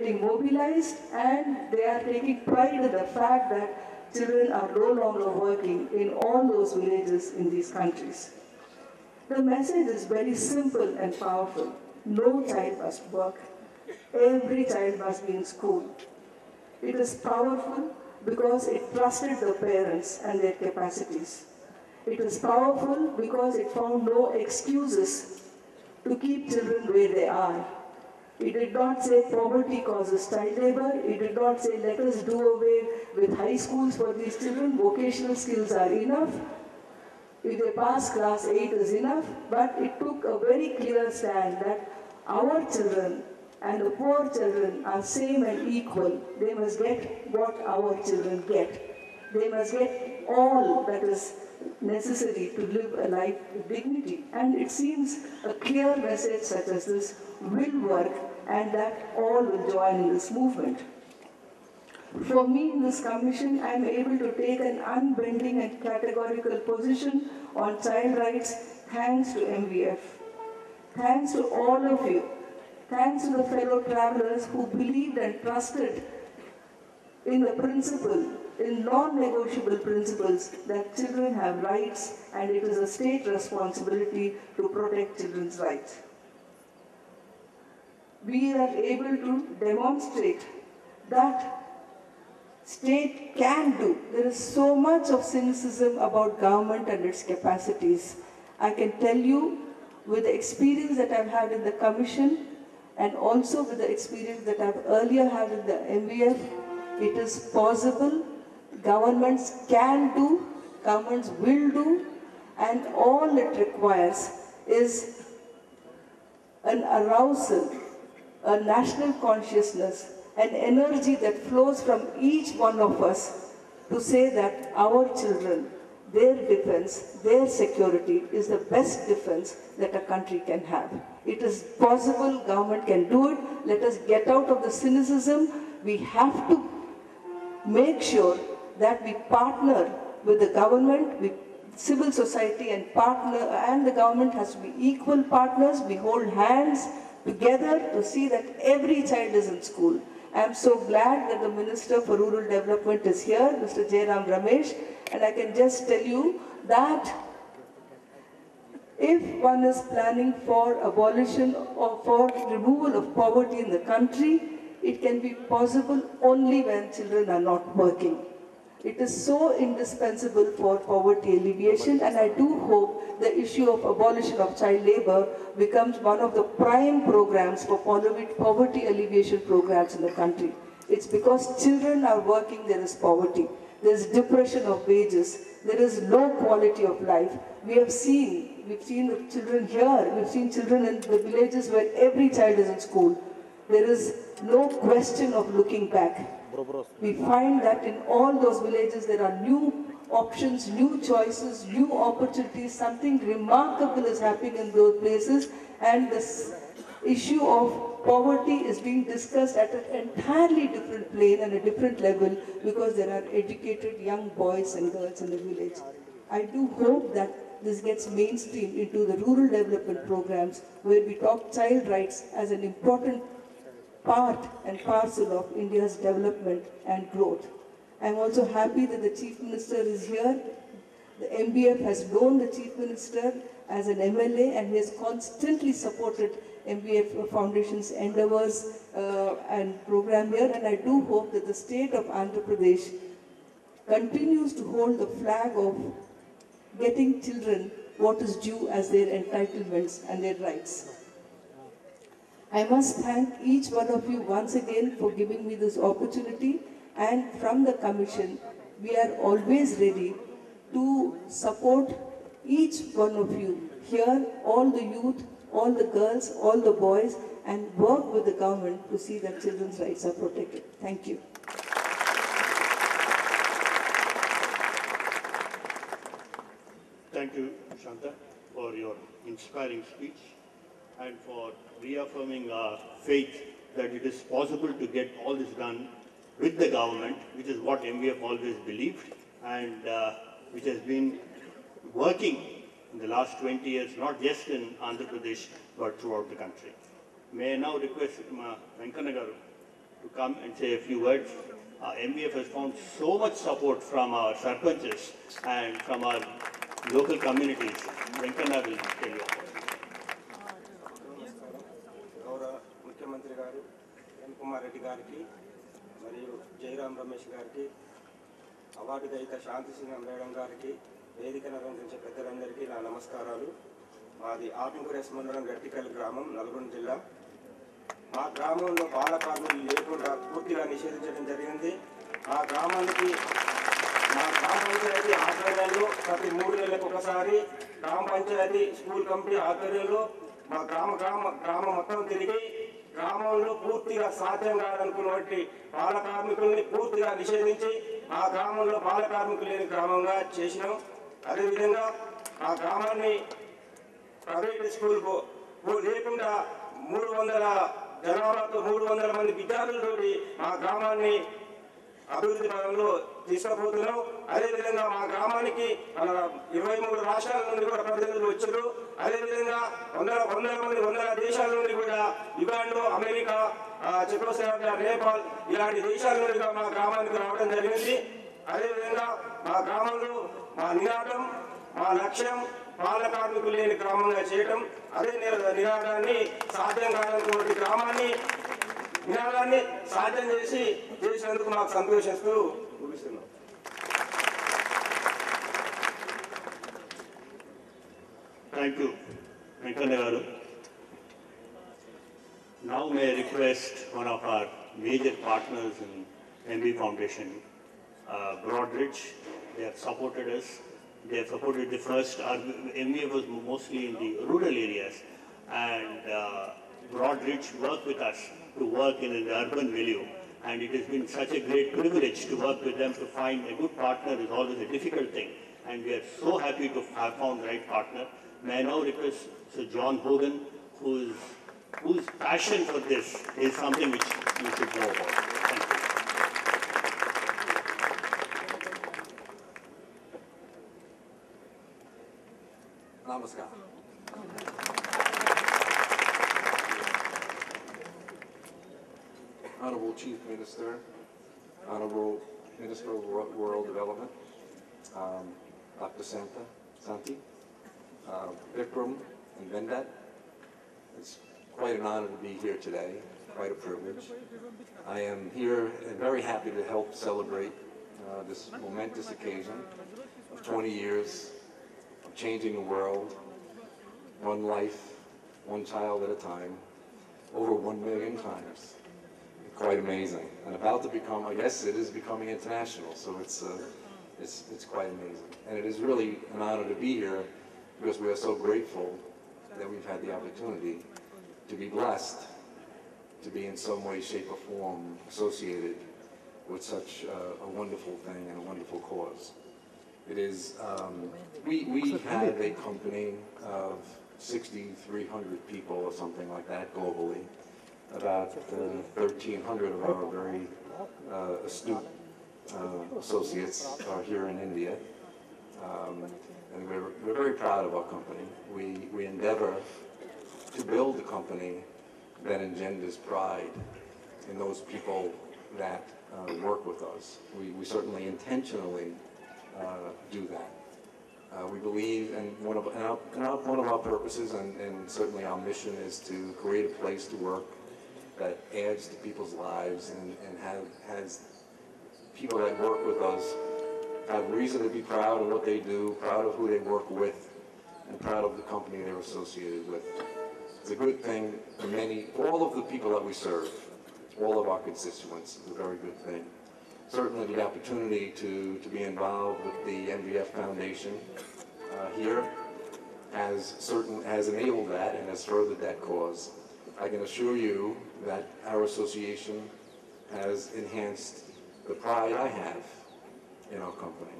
getting mobilized, and they are taking pride in the fact that children are no longer working in all those villages in these countries. The message is very simple and powerful. No child must work. Every child must be in school. It is powerful because it trusted the parents and their capacities. It is powerful because it found no excuses to keep children where they are. It did not say poverty causes child labor. It did not say let us do away with high schools for these children. Vocational skills are enough. If they pass class 8 is enough. But it took a very clear stand that our children and the poor children are same and equal. They must get what our children get. They must get all that is necessary to live a life with dignity. And it seems a clear message such as this will work, and that all will join in this movement. For me in this commission, I am able to take an unbending and categorical position on child rights thanks to MVF. Thanks to all of you. Thanks to the fellow travelers who believed and trusted in the principle, in non-negotiable principles that children have rights and it is a state responsibility to protect children's rights. We are able to demonstrate that state can do. There is so much of cynicism about government and its capacities. I can tell you with the experience that I've had in the commission and also with the experience that I've earlier had in the MVF, it is possible. Governments can do, governments will do, and all it requires is an arousal, a national consciousness, an energy that flows from each one of us to say that our children, their defense, their security is the best defense that a country can have. It is possible, government can do it. Let us get out of the cynicism. We have to make sure that we partner with the government, with civil society and the government has to be equal partners. We hold hands together to see that every child is in school. I am so glad that the Minister for Rural Development is here, Mr. Jairam Ramesh, and I can just tell you that if one is planning for abolition or for removal of poverty in the country, it can be possible only when children are not working. It is so indispensable for poverty alleviation, and I do hope the issue of abolition of child labor becomes one of the prime programs for poverty alleviation programs in the country. It's because children are working, there is poverty. There is depression of wages. There is low quality of life. We've seen the children here. We've seen children in the villages where every child is in school. There is no question of looking back. We find that in all those villages there are new options, new choices, new opportunities. Something remarkable is happening in those places, and this issue of poverty is being discussed at an entirely different plane and a different level because there are educated young boys and girls in the village. I do hope that this gets mainstreamed into the rural development programs where we talk child rights as an important part and parcel of India's development and growth. I'm also happy that the Chief Minister is here. The MBF has known the Chief Minister as an MLA and he has constantly supported MBF Foundation's endeavors and program here, and I do hope that the state of Andhra Pradesh continues to hold the flag of getting children what is due as their entitlements and their rights. I must thank each one of you once again for giving me this opportunity, and from the Commission, we are always ready to support each one of you here, all the youth, all the girls, all the boys, and work with the government to see that children's rights are protected. Thank you. Thank you, Shanta, for your inspiring speech and for reaffirming our faith that it is possible to get all this done with the government, which is what MVF always believed and which has been working in the last 20 years, not just in Andhra Pradesh, but throughout the country. May I now request Venkana Garu to come and say a few words. MVF has found so much support from our sarpanches and from our local communities. Venkana will tell you. గౌరవ ముఖ్యమంత్రి గారు ఎన్ కుమార్ రెడ్డి గారికి మరియు జయరాం రమేష్ గారికి award గ్రహీత శాంతి సింహం madam గారికి వేదికను అలంకరించే పెద్దలందరికీ నా నమస్కారాలు. మాది ఆత్మకూరేస్ మండలం గట్టికల్ గ్రామం, నల్గొండ జిల్లా. మా గ్రామంలో బాల కార్మికులు లేకుండా పూర్తిగా నిషేధించడం జరిగింది. మా గ్రామానికి మా గ్రామ పంచాయతీ ఆధ్వర్యంలో ప్రతి 3 నెలలకు ఒకసారి గ్రామ పంచాయతీ స్కూల్ కమిటీ ఆధ్వర్యంలో మా గ్రామం మొత్తం తిరిగి గ్రామంలో పూర్తిగా సాధ్యం కాదనుకున్నటువంటి బాల కార్మికుల్ని పూర్తిగా నిషేధించి ఆ గ్రామంలో బాల కార్మికులు లేని గ్రామంగా చేసినాం. అదేవిధంగా ఆ గ్రామాన్ని ప్రైవేట్ స్కూల్కు లేకుండా 300 జనాభాతో 300 మంది విద్యార్థులతోటి మా గ్రామాన్ని అభివృద్ధి పరంలో తీసుకుపోతున్నాం. అదేవిధంగా మా గ్రామానికి 23 రాష్ట్రాల నుండి కూడా ప్రతినిధులు వచ్చారు. అదేవిధంగా వందల దేశాల నుండి కూడా యుగాండో, అమెరికా, చెకోస్లోవాకియా, నేపాల్ ఇలాంటి దేశాల నుండి మా గ్రామానికి రావడం జరిగింది. అదేవిధంగా మా గ్రామంలో మా నినాదం, మా లక్ష్యం బాల కార్మికులు లేని గ్రామంగా చేయటం. అదే నినాదాన్ని సాధ్యం కానటువంటి నినాదాన్ని సాధ్యం చేసినందుకు మాకు సంతోషిస్తూ ముగిస్తున్నాం. Thank you, Venkana garu. Now may I request one of our major partners in MB Foundation, Broadridge. They have supported us. They have supported the first. MBA was mostly in the rural areas, and Broadridge worked with us to work in an urban milieu. And it has been such a great privilege to work with them. To find a good partner is always a difficult thing, and we are so happy to have found the right partner. May I now request Sir John Hogan, whose passion for this is something which you should know about. Thank you. Namaskar. Honorable Chief Minister, Honorable Minister of Rural Development, Dr. Santi, Vikram and Vendat. It's quite an honor to be here today, quite a privilege. I am here and very happy to help celebrate this momentous occasion of 20 years of changing the world, one life, one child at a time, over 1 million times. Quite amazing, and about to become, I guess it is becoming international, so it's quite amazing. And it is really an honor to be here because we are so grateful that we've had the opportunity to be blessed to be in some way, shape, or form associated with such a wonderful thing and a wonderful cause. It is, we have a company of 6,300 people or something like that globally. About 1,300 of our very astute associates are here in India. And we're very proud of our company. We endeavor to build a company that engenders pride in those people that work with us. We certainly intentionally do that. We believe, and one of our purposes and certainly our mission is to create a place to work that adds to people's lives and has people that work with us have reason to be proud of what they do, proud of who they work with, and proud of the company they're associated with. It's a good thing for all of the people that we serve, all of our constituents. It's a very good thing. Certainly the opportunity to be involved with the MVF Foundation here has enabled that and has furthered that cause. I can assure you that our association has enhanced the pride I have in our company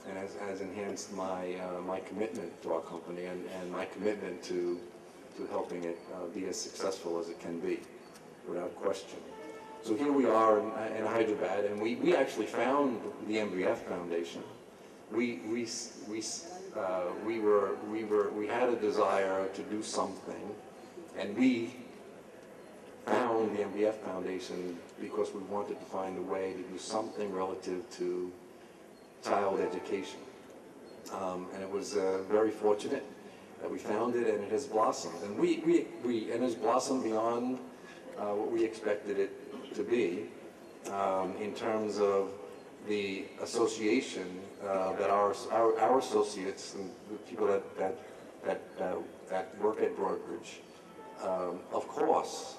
and has enhanced my commitment to our company and my commitment to helping it be as successful as it can be, without question. So here we are in Hyderabad, and we actually found the MVF Foundation. We had a desire to do something, and we found found the MBF Foundation because we wanted to find a way to do something relative to child education. And it was very fortunate that we found it, and it has blossomed. And it has blossomed beyond what we expected it to be in terms of the association that our associates and the people that work at Broadbridge, of course,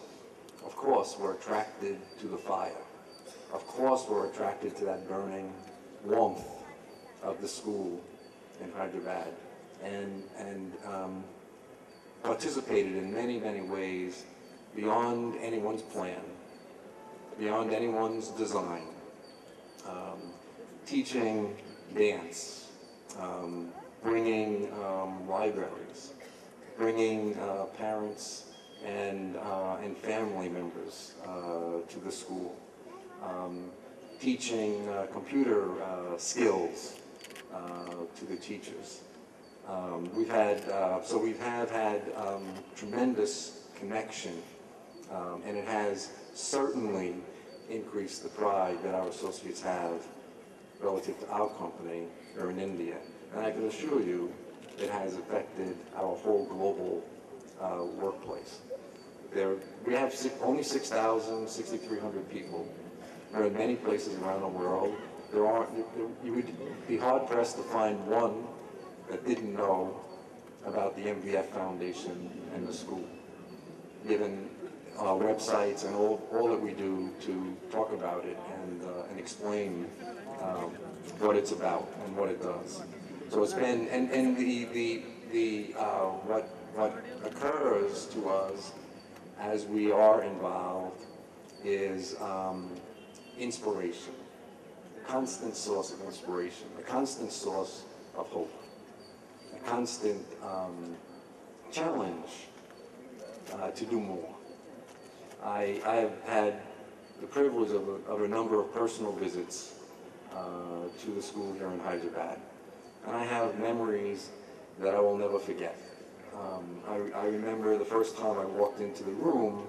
were attracted to the fire. Of course, were attracted to that burning warmth of the school in Hyderabad, and participated in many, many ways beyond anyone's plan, beyond anyone's design. Teaching dance, bringing libraries, bringing parents and family members to the school, teaching computer skills to the teachers. We have had tremendous connection, and it has certainly increased the pride that our associates have relative to our company here in India. And I can assure you it has affected our whole global workplace. We have only 6,300 people. There are many places around the world. You would be hard-pressed to find one that didn't know about the MVF Foundation and the school, given our websites and all that we do to talk about it and explain what it's about and what it does. So it's been, and what occurs to us as we are involved is inspiration, a constant source of inspiration, a constant source of hope, a constant challenge to do more. I have had the privilege of a number of personal visits to the school here in Hyderabad, and I have memories that I will never forget. I remember the first time I walked into the room,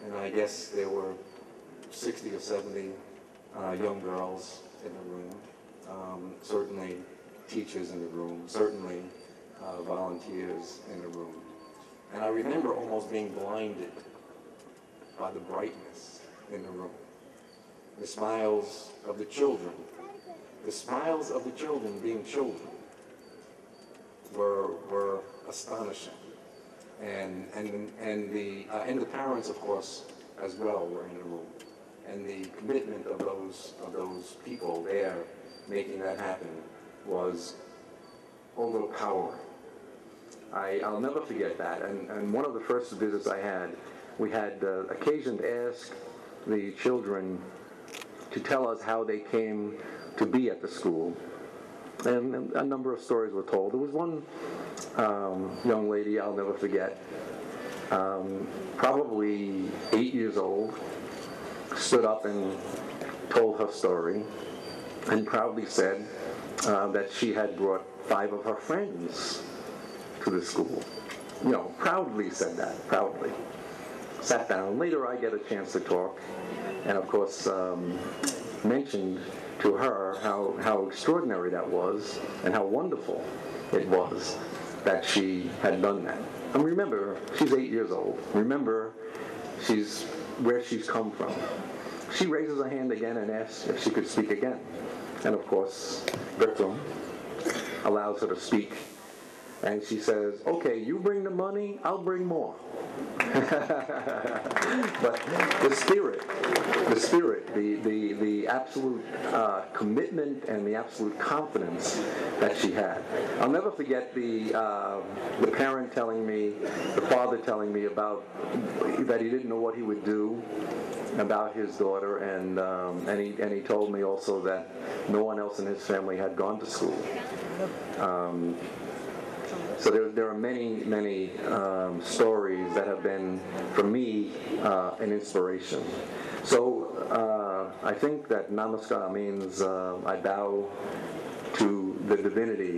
and I guess there were 60 or 70 young girls in the room, certainly teachers in the room, certainly volunteers in the room. And I remember almost being blinded by the brightness in the room. The smiles of the children being children were astonishing. And the parents, of course, as well were in the room. And the commitment of those people there making that happen was overpowering. I'll never forget that. And one of the first visits I had, we had occasion to ask the children to tell us how they came to be at the school. And a number of stories were told. There was one young lady I'll never forget, probably 8 years old, stood up and told her story and proudly said that she had brought 5 of her friends to the school. You know, proudly said that, proudly. Sat down. Later I get a chance to talk, and of course mentioned to her how extraordinary that was and how wonderful it was that she had done that. And remember, she's 8 years old. Remember, where she's come from. She raises her hand again and asks if she could speak again. And of course, Bertram allows her to speak. And she says, okay, you bring the money, I'll bring more. But the spirit, the absolute commitment and the absolute confidence that she had. I'll never forget the parent telling me, the father telling me about that he didn't know what he would do about his daughter, and he told me also that no one else in his family had gone to school. So there are many stories that have been, for me, an inspiration. So I think that namaskar means I bow to the divinity